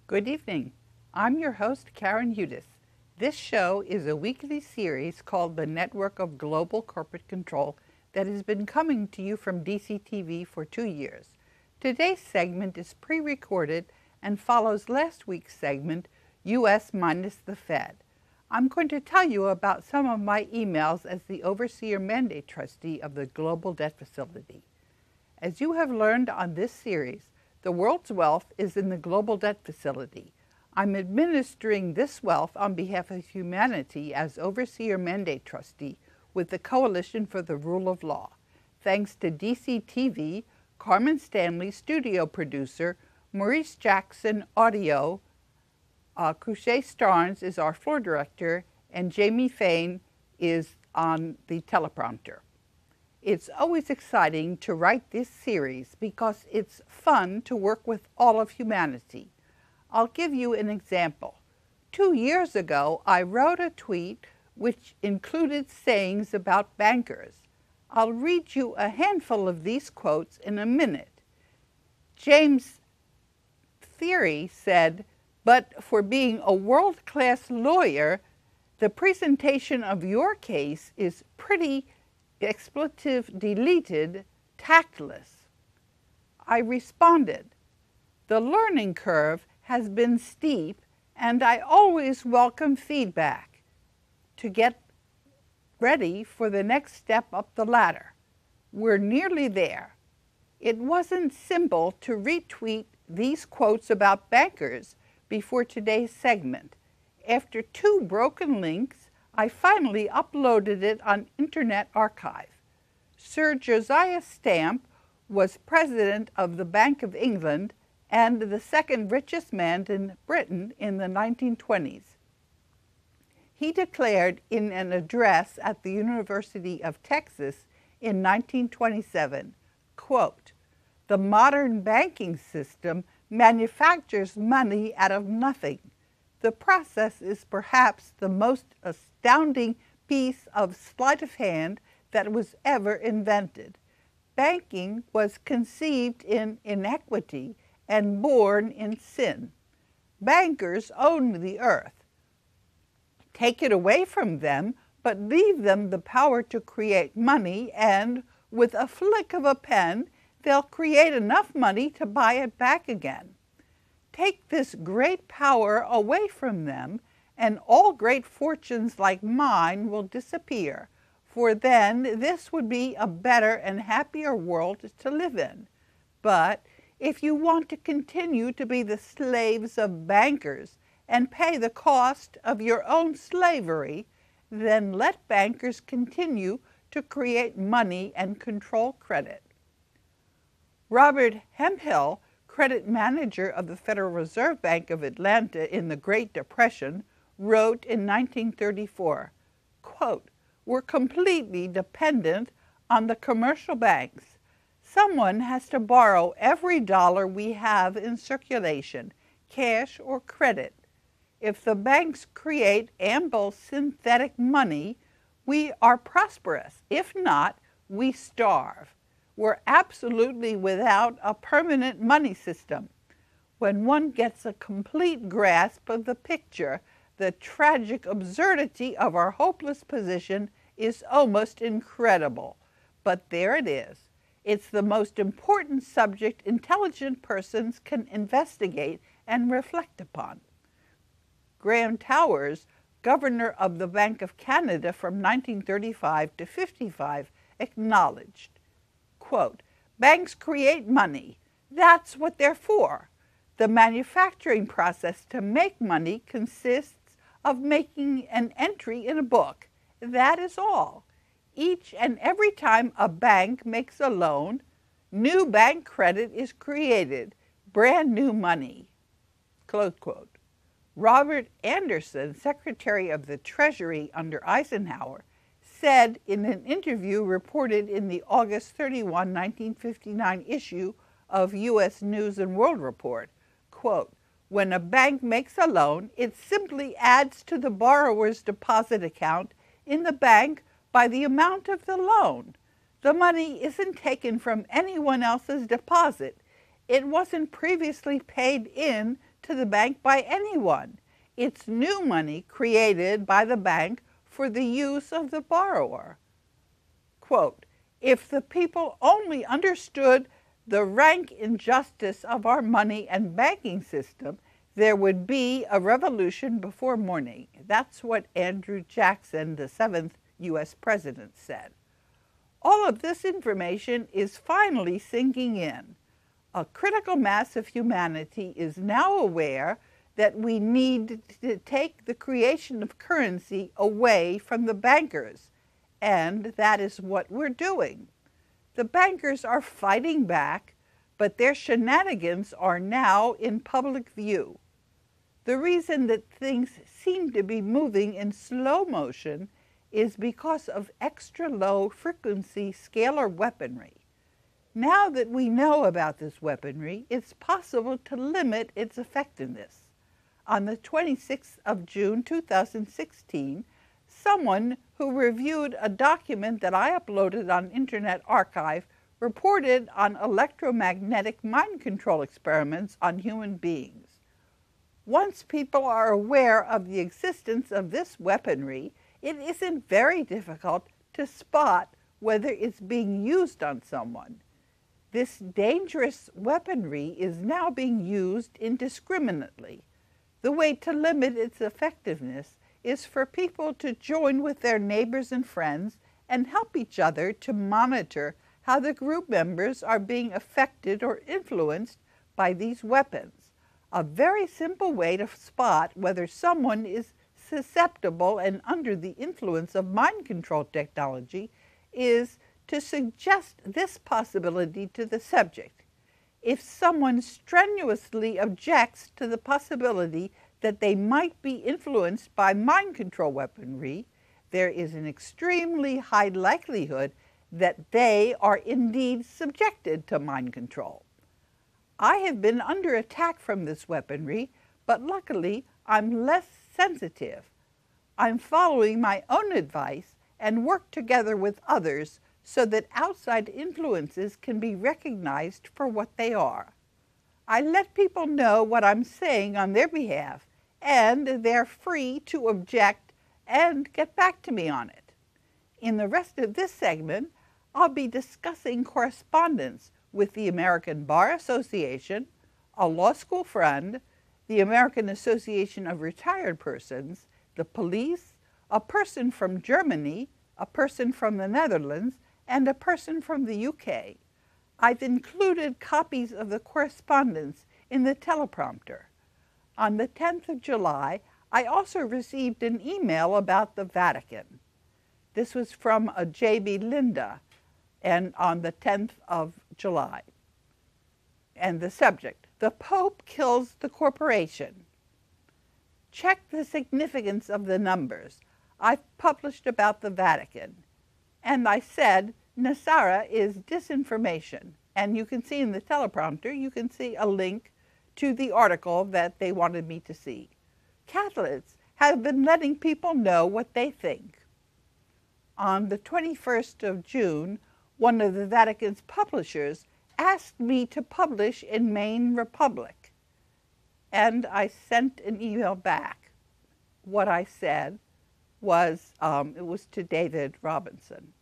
Good evening. I'm your host, Karen Hudis. This show is a weekly series called The Network of Global Corporate Control that has been coming to you from DCTV for 2 years. Today's segment is pre-recorded and follows last week's segment, U.S. minus the Fed. I'm going to tell you about some of my emails as the Overseer Mandate Trustee of the Global Debt Facility. As you have learned on this series, the world's wealth is in the Global Debt Facility. I'm administering this wealth on behalf of humanity as Overseer Mandate Trustee with the Coalition for the Rule of Law. Thanks to DCTV, Carmen Stanley, studio producer, Maurice Jackson, audio, Cruchet Starnes is our floor director, and Jamie Fain is on the teleprompter. It's always exciting to write this series because it's fun to work with all of humanity. I'll give you an example. 2 years ago, I wrote a tweet which included sayings about bankers. I'll read you a handful of these quotes in a minute. James Theory said, "But for being a world-class lawyer, the presentation of your case is pretty expletive deleted, tactless." I responded, "The learning curve has been steep, and I always welcome feedback to get ready for the next step up the ladder. We're nearly there." It wasn't simple to retweet these quotes about bankers before today's segment. After 2 broken links, I finally uploaded it on Internet Archive. Sir Josiah Stamp was president of the Bank of England and the second richest man in Britain in the 1920s. He declared in an address at the University of Texas in 1927, quote, "The modern banking system manufactures money out of nothing. The process is perhaps the most astounding piece of sleight of hand that was ever invented. Banking was conceived in inequity and born in sin. Bankers own the earth. Take it away from them, but leave them the power to create money, and with a flick of a pen, they'll create enough money to buy it back again. Take this great power away from them, and all great fortunes like mine will disappear, for then this would be a better and happier world to live in. But if you want to continue to be the slaves of bankers and pay the cost of your own slavery, then let bankers continue to create money and control credit." Robert Hemphill, credit manager of the Federal Reserve Bank of Atlanta in the Great Depression, wrote in 1934, quote, "We're completely dependent on the commercial banks. Someone has to borrow every dollar we have in circulation, cash or credit. If the banks create ample synthetic money, we are prosperous. If not, we starve. We're absolutely without a permanent money system." When one gets a complete grasp of the picture, the tragic absurdity of our hopeless position is almost incredible. But there it is. It's the most important subject intelligent persons can investigate and reflect upon. Graham Towers, governor of the Bank of Canada from 1935 to 55, acknowledged, quote, "Banks create money. That's what they're for. The manufacturing process to make money consists of making an entry in a book. That is all. Each and every time a bank makes a loan, new bank credit is created, brand new money." Close quote. Robert Anderson, Secretary of the Treasury under Eisenhower, said in an interview reported in the August 31, 1959 issue of U.S. News and World Report, quote, When a bank makes a loan, it simply adds to the borrower's deposit account in the bank by the amount of the loan. The money isn't taken from anyone else's deposit. It wasn't previously paid in to the bank by anyone. It's new money created by the bank for the use of the borrower. Quote, "If the people only understood the rank injustice of our money and banking system, there would be a revolution before morning." That's what Andrew Jackson, the 7th U.S. president, said. All of this information is finally sinking in. A critical mass of humanity is now aware that we need to take the creation of currency away from the bankers, and that is what we're doing. The bankers are fighting back, but their shenanigans are now in public view. The reason that things seem to be moving in slow motion is because of extra low frequency scalar weaponry. Now that we know about this weaponry, it's possible to limit its effectiveness. On the 26th of June 2016, someone who reviewed a document that I uploaded on Internet Archive reported on electromagnetic mind control experiments on human beings. Once people are aware of the existence of this weaponry, it isn't very difficult to spot whether it's being used on someone. This dangerous weaponry is now being used indiscriminately. The way to limit its effectiveness is for people to join with their neighbors and friends and help each other to monitor how the group members are being affected or influenced by these weapons. A very simple way to spot whether someone is susceptible and under the influence of mind control technology is to suggest this possibility to the subject. If someone strenuously objects to the possibility that they might be influenced by mind control weaponry, there is an extremely high likelihood that they are indeed subjected to mind control. I have been under attack from this weaponry, but luckily I'm less sensitive. I'm following my own advice and work together with others so that outside influences can be recognized for what they are. I let people know what I'm saying on their behalf, and they're free to object and get back to me on it. In the rest of this segment, I'll be discussing correspondence with the American Bar Association, a law school friend, the American Association of Retired Persons, the police, a person from Germany, a person from the Netherlands, and a person from the UK. I've included copies of the correspondence in the teleprompter. On the 10th of July, I also received an email about the Vatican. This was from a J.B. Linda, and on the 10th of July. And the subject, "The Pope Kills the Corporation." Check the significance of the numbers. I've published about the Vatican. And I said, Nasara is disinformation. And you can see in the teleprompter, you can see a link to the article that they wanted me to see. Catholics have been letting people know what they think. On the 21st of June, one of the Vatican's publishers asked me to publish in Maine Republic. And I sent an email back. What I said was, it was to David Robinson.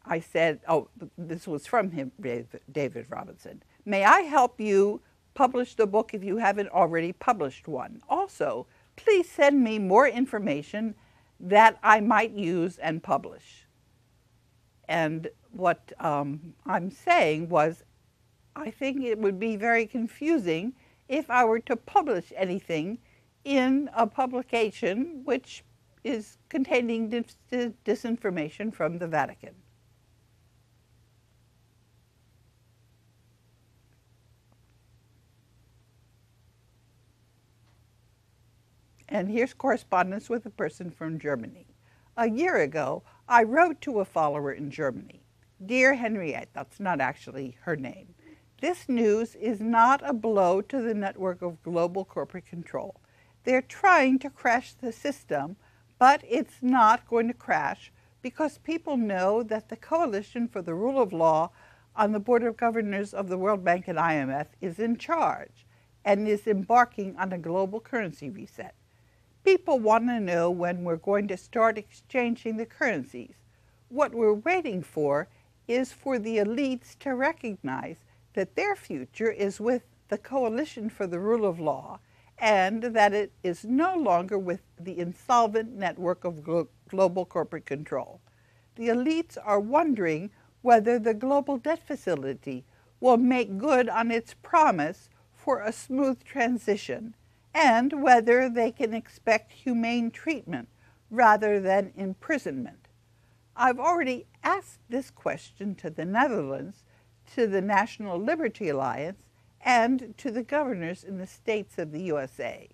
I said, oh, this was from him, David Robinson. "May I help you publish the book if you haven't already published one? Also, please send me more information that I might use and publish." And what I'm saying was, I think it would be very confusing if I were to publish anything in a publication which is containing disinformation from the Vatican. And here's correspondence with a person from Germany. "A year ago, I wrote to a follower in Germany. Dear Henriette," that's not actually her name. This news is not a blow to the network of global corporate control. They're trying to crash the system, but it's not going to crash because people know that the Coalition for the Rule of Law on the Board of Governors of the World Bank and IMF is in charge and is embarking on a global currency reset. People want to know when we're going to start exchanging the currencies. What we're waiting for is for the elites to recognize that their future is with the Coalition for the Rule of Law and that it is no longer with the insolvent network of global corporate control. The elites are wondering whether the global debt facility will make good on its promise for a smooth transition and whether they can expect humane treatment rather than imprisonment. I've already asked this question to the Netherlands, to the National Liberty Alliance, and to the governors in the states of the USA.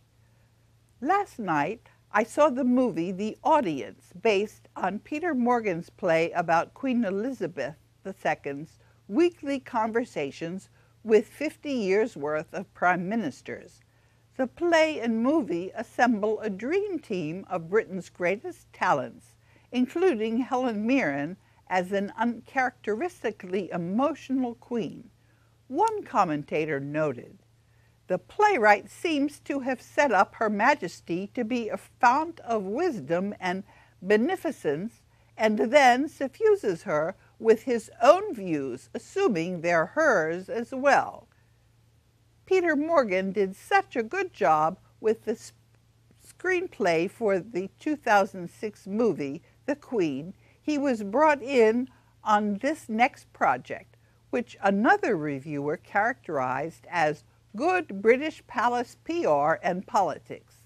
Last night, I saw the movie The Audience, based on Peter Morgan's play about Queen Elizabeth II's weekly conversations with 50 years' worth of prime ministers. The play and movie assemble a dream team of Britain's greatest talents, including Helen Mirren as an uncharacteristically emotional queen. One commentator noted, "The playwright seems to have set up Her Majesty to be a fount of wisdom and beneficence, and then suffuses her with his own views, assuming they're hers as well." Peter Morgan did such a good job with the screenplay for the 2006 movie, The Queen. He was brought in on this next project, which another reviewer characterized as good British palace PR and politics.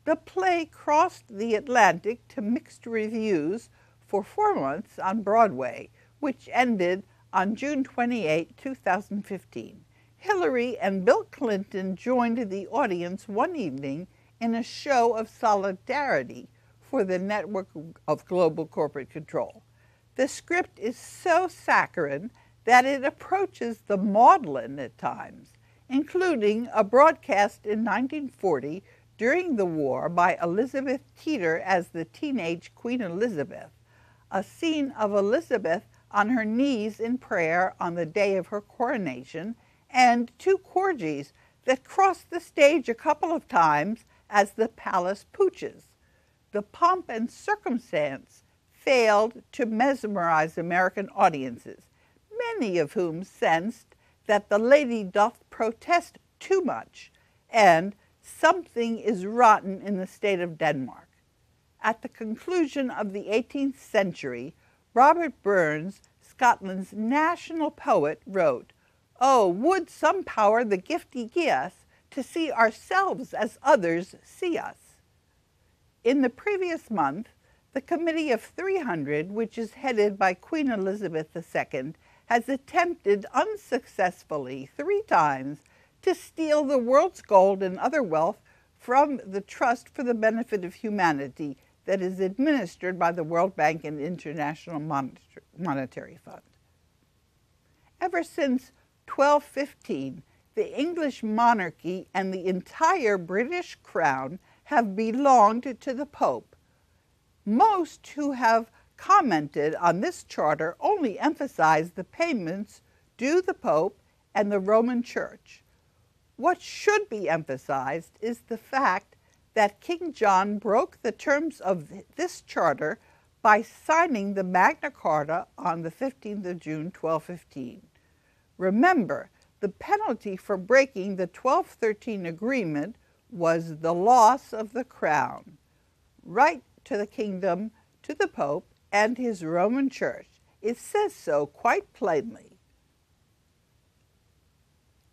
The play crossed the Atlantic to mixed reviews for 4 months on Broadway, which ended on June 28, 2015. Hillary and Bill Clinton joined the audience one evening in a show of solidarity for the network of global corporate control. The script is so saccharine that it approaches the maudlin at times, including a broadcast in 1940 during the war by Elizabeth Teeter as the teenage Queen Elizabeth, a scene of Elizabeth on her knees in prayer on the day of her coronation, and 2 corgis that crossed the stage a couple of times as the palace pooches. The pomp and circumstance failed to mesmerize American audiences, many of whom sensed that the lady doth protest too much, and something is rotten in the state of Denmark. At the conclusion of the 18th century, Robert Burns, Scotland's national poet, wrote, "Oh, would some power the gift ye gie us, to see ourselves as others see us." In the previous month, the Committee of 300, which is headed by Queen Elizabeth II, has attempted unsuccessfully 3 times to steal the world's gold and other wealth from the Trust for the Benefit of Humanity that is administered by the World Bank and International Monetary Fund. Ever since 1215, the English monarchy and the entire British crown have belonged to the Pope. Most who have commented on this charter only emphasize the payments due the Pope and the Roman Church. What should be emphasized is the fact that King John broke the terms of this charter by signing the Magna Carta on the 15th of June, 1215. Remember, the penalty for breaking the 1213 agreement was the loss of the crown, right to the kingdom, to the Pope, and his Roman Church. It says so quite plainly.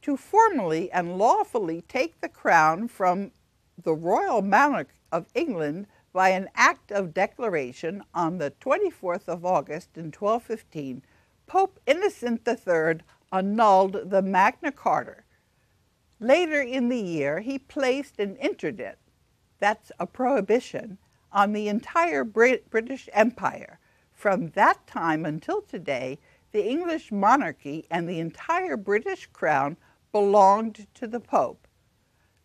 To formally and lawfully take the crown from the royal monarch of England by an act of declaration on the 24th of August in 1215, Pope Innocent III annulled the Magna Carta. Later in the year, he placed an interdict, that's a prohibition, on the entire British Empire. From that time until today, the English monarchy and the entire British crown belonged to the Pope.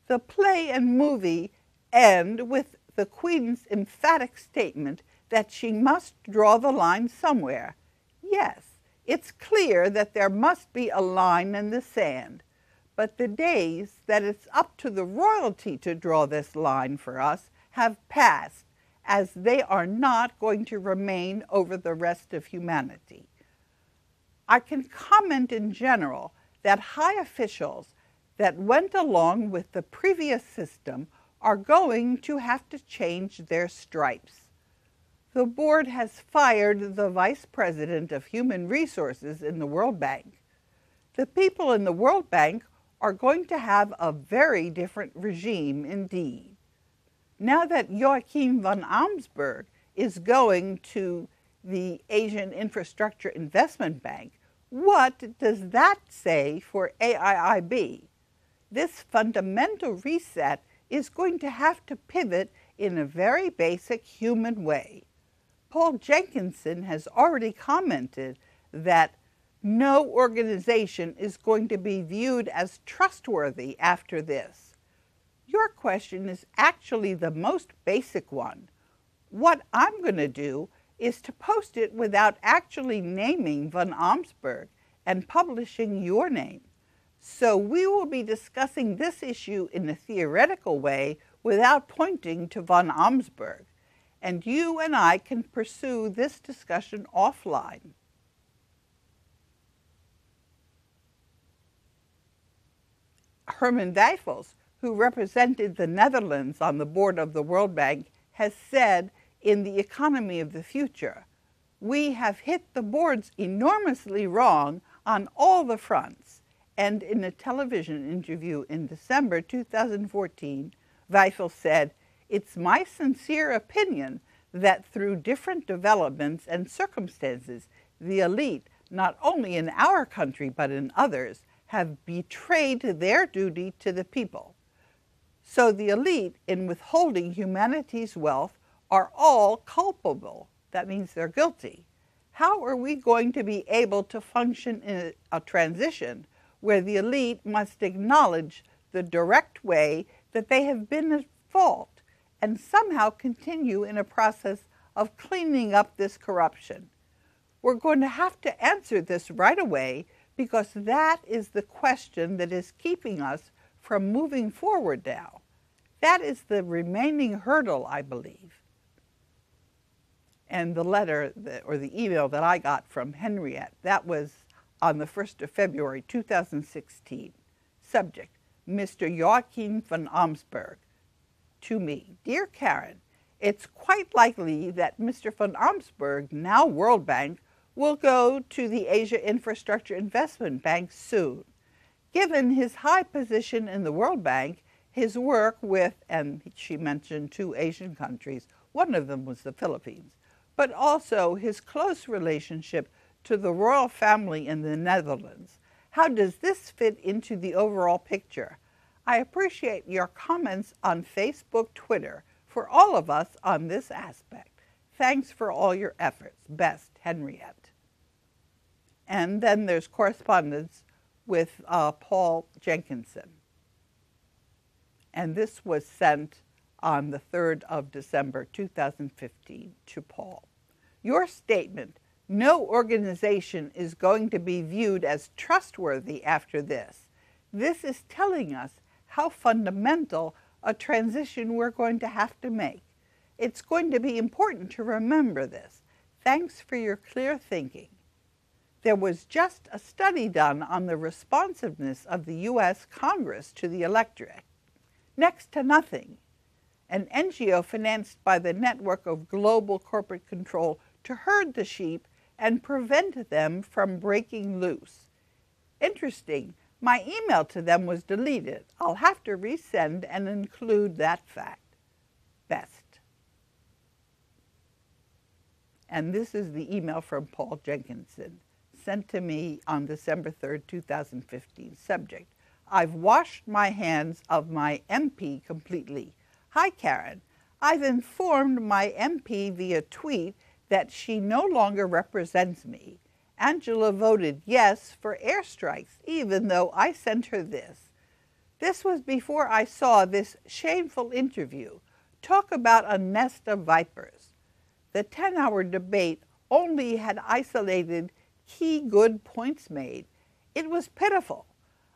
The play and movie end with the Queen's emphatic statement that she must draw the line somewhere. Yes, it's clear that there must be a line in the sand, but the days that it's up to the royalty to draw this line for us have passed, as they are not going to remain over the rest of humanity. I can comment in general that high officials that went along with the previous system are going to have to change their stripes. The board has fired the Vice President of Human Resources in the World Bank. The people in the World Bank are going to have a very different regime indeed. Now that Joachim von Amsberg is going to the Asian Infrastructure Investment Bank, what does that say for AIIB? This fundamental reset is going to have to pivot in a very basic human way. Paul Jenkinson has already commented that no organization is going to be viewed as trustworthy after this. Your question is actually the most basic one. What I'm going to do is to post it without actually naming von Amsberg and publishing your name. So we will be discussing this issue in a theoretical way without pointing to von Amsberg, and you and I can pursue this discussion offline. Herman Wijfels, who represented the Netherlands on the board of the World Bank, has said in The Economy of the Future, "We have hit the boards enormously wrong on all the fronts." And in a television interview in December 2014, Wijfels said, "It's my sincere opinion that through different developments and circumstances, the elite, not only in our country but in others, have betrayed their duty to the people. So the elite, in withholding humanity's wealth, are all culpable." That means they're guilty. How are we going to be able to function in a transition where the elite must acknowledge the direct way that they have been at fault and somehow continue in a process of cleaning up this corruption? We're going to have to answer this right away, because that is the question that is keeping us from moving forward now. That is the remaining hurdle, I believe. And the letter or the email that I got from Henriette, that was on the 1st of February 2016. Subject, Mr. Joachim von Amsberg. To me, Dear Karen, it's quite likely that Mr. von Amsberg, now World Bank, will go to the Asia Infrastructure Investment Bank soon. Given his high position in the World Bank, his work with, and she mentioned 2 Asian countries, one of them was the Philippines, but also his close relationship to the royal family in the Netherlands. How does this fit into the overall picture? I appreciate your comments on Facebook, Twitter, for all of us on this aspect. Thanks for all your efforts. Best, Henriette. And then there's correspondence with Paul Jenkinson. And this was sent on the 3rd of December 2015 to Paul. Your statement, "No organization is going to be viewed as trustworthy after this." This is telling us how fundamental a transition we're going to have to make. It's going to be important to remember this. Thanks for your clear thinking. There was just a study done on the responsiveness of the U.S. Congress to the electorate. Next to nothing. An NGO financed by the network of global corporate control to herd the sheep and prevent them from breaking loose. Interesting, my email to them was deleted. I'll have to resend and include that fact. Best. And this is the email from Paul Jenkinson, sent to me on December 3rd, 2015. Subject, I've washed my hands of my MP completely. Hi, Karen. I've informed my MP via tweet that she no longer represents me, Angela voted yes for airstrikes, even though I sent her this. This was before I saw this shameful interview. Talk about a nest of vipers. The 10-hour debate only had isolated key good points made. It was pitiful.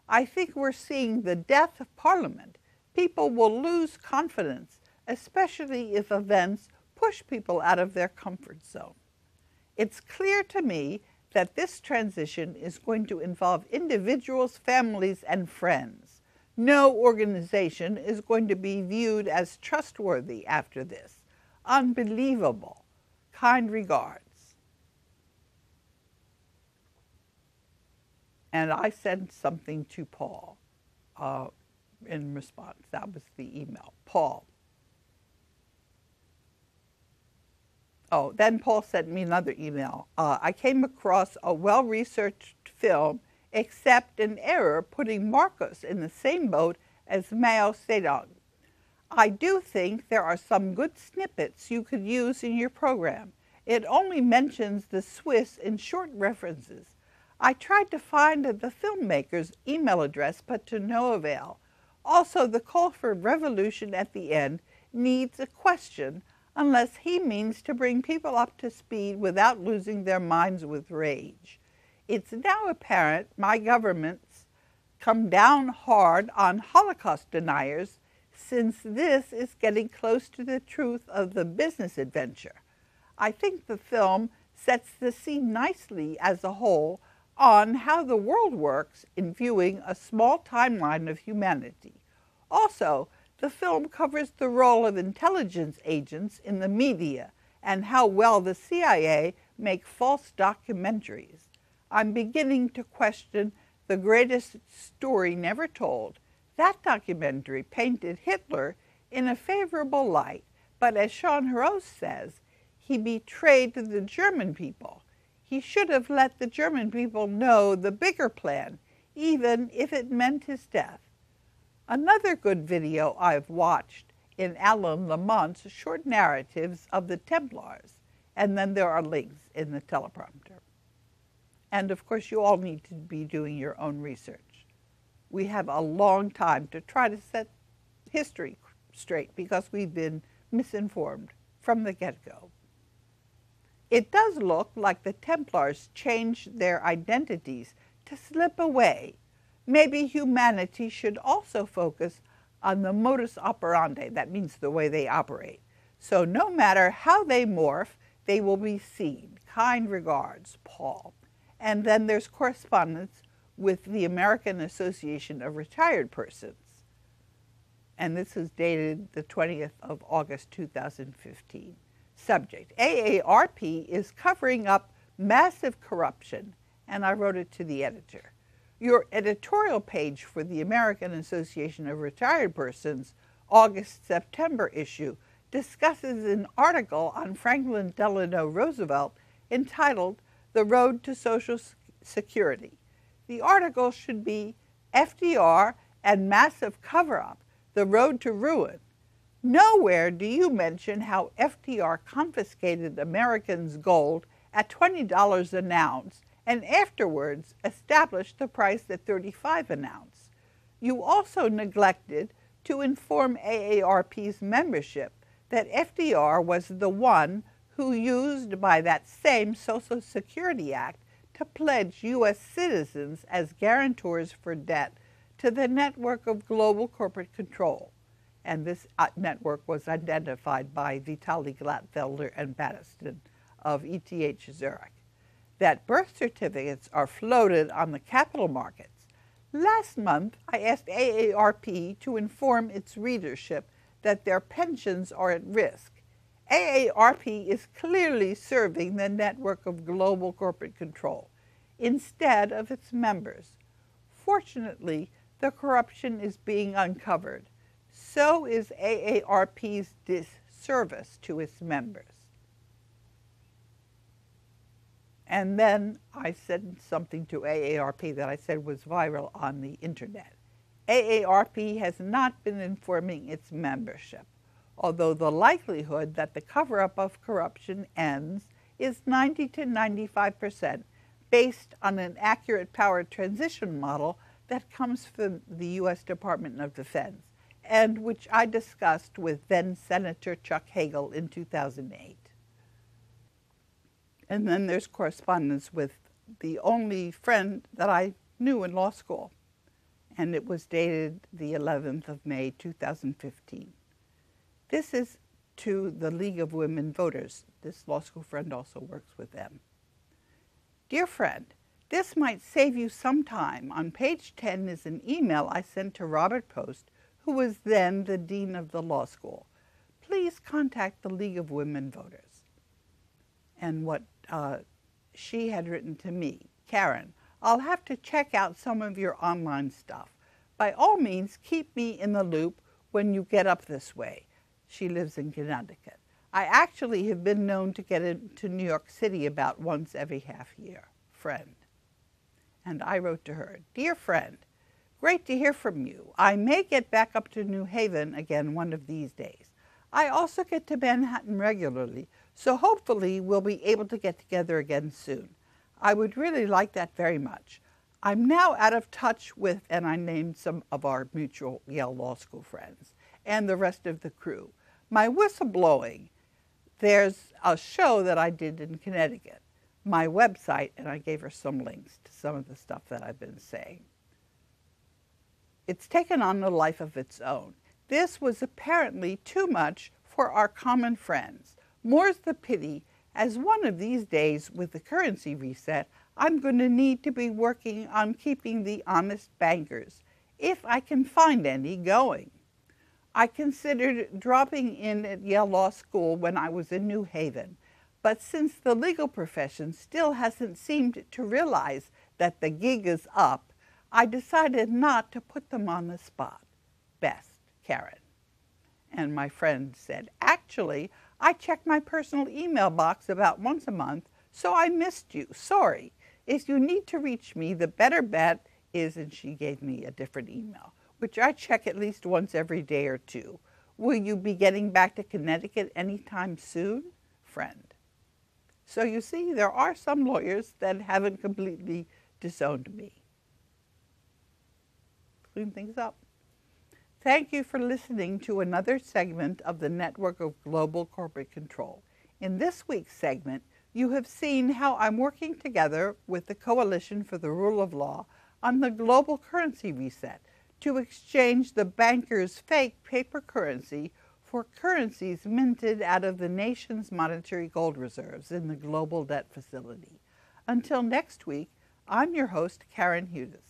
I think we're seeing the death of Parliament. People will lose confidence, especially if events push people out of their comfort zone. It's clear to me that this transition is going to involve individuals, families, and friends. No organization is going to be viewed as trustworthy after this. Unbelievable. Kind regards. And I sent something to Paul in response. That was the email. Paul. Oh, then Paul sent me another email. I came across a well-researched film, except an error putting Marcos in the same boat as Mao Zedong. I do think there are some good snippets you could use in your program. It only mentions the Swiss in short references. I tried to find the filmmaker's email address, but to no avail. Also, the call for revolution at the end needs a question, unless he means to bring people up to speed without losing their minds with rage. It's now apparent my government's come down hard on Holocaust deniers, since this is getting close to the truth of the business adventure. I think the film sets the scene nicely as a whole on how the world works in viewing a small timeline of humanity. Also, the film covers the role of intelligence agents in the media and how well the CIA make false documentaries. I'm beginning to question The Greatest Story Never Told. That documentary painted Hitler in a favorable light, but as Sean Rose says, he betrayed the German people. He should have let the German people know the bigger plan, even if it meant his death. Another good video I've watched in Alan Lamont's short narratives of the Templars, and then there are links in the teleprompter. And of course, you all need to be doing your own research. We have a long time to try to set history straight because we've been misinformed from the get-go. It does look like the Templars changed their identities to slip away. Maybe humanity should also focus on the modus operandi, that means the way they operate. So no matter how they morph, they will be seen. Kind regards, Paul. And then there's correspondence with the American Association of Retired Persons. And this is dated the 20th of August, 2015. Subject: AARP is covering up massive corruption, and I wrote it to the editor. Your editorial page for the American Association of Retired Persons August-September issue discusses an article on Franklin Delano Roosevelt entitled The Road to Social Security. The article should be FDR and Massive Cover-Up, The Road to Ruin. Nowhere do you mention how FDR confiscated Americans' gold at $20 an ounce and afterwards established the price at $35 an ounce. You also neglected to inform AARP's membership that FDR was the one who used by that same Social Security Act to pledge U.S. citizens as guarantors for debt to the network of global corporate control. And this network was identified by Vitaly Glatfelder and Battiston of ETH Zurich. That birth certificates are floated on the capital markets. Last month, I asked AARP to inform its readership that their pensions are at risk. AARP is clearly serving the network of global corporate control instead of its members. Fortunately, the corruption is being uncovered. So is AARP's disservice to its members. And then I said something to AARP that I said was viral on the internet. AARP has not been informing its membership, although the likelihood that the cover-up of corruption ends is 90 to 95%, based on an accurate power transition model that comes from the U.S. Department of Defense, and which I discussed with then Senator Chuck Hagel in 2008. And then there's correspondence with the only friend that I knew in law school, and it was dated the 11th of May, 2015. This is to the League of Women Voters. This law school friend also works with them. Dear friend, this might save you some time. On page 10 is an email I sent to Robert Post, who was then the dean of the law school. Please contact the League of Women Voters. And what she had written to me, Karen, I'll have to check out some of your online stuff. By all means, keep me in the loop when you get up this way. She lives in Connecticut. I actually have been known to get into New York City about once every half year. Friend. And I wrote to her, Dear friend, great to hear from you. I may get back up to New Haven again one of these days. I also get to Manhattan regularly, so hopefully we'll be able to get together again soon. I would really like that very much. I'm now out of touch with, and I named some of our mutual Yale Law School friends, and the rest of the crew. My whistleblowing, there's a show that I did in Connecticut. My website, and I gave her some links to some of the stuff that I've been saying. It's taken on a life of its own. This was apparently too much for our common friends. More's the pity, as one of these days with the currency reset, I'm going to need to be working on keeping the honest bankers, if I can find any, going. I considered dropping in at Yale Law School when I was in New Haven, but since the legal profession still hasn't seemed to realize that the gig is up, I decided not to put them on the spot. Best, Karen. And my friend said, actually, I check my personal email box about once a month, so I missed you. Sorry. If you need to reach me, the better bet is, and she gave me a different email, which I check at least once every day or two. Will you be getting back to Connecticut anytime soon? Friend. So you see, there are some lawyers that haven't completely disowned me. Clean things up. Thank you for listening to another segment of the Network of Global Corporate Control. In this week's segment, you have seen how I'm working together with the Coalition for the Rule of Law on the global currency reset to exchange the bankers' fake paper currency for currencies minted out of the nation's monetary gold reserves in the global debt facility. Until next week, I'm your host, Karen Hudis.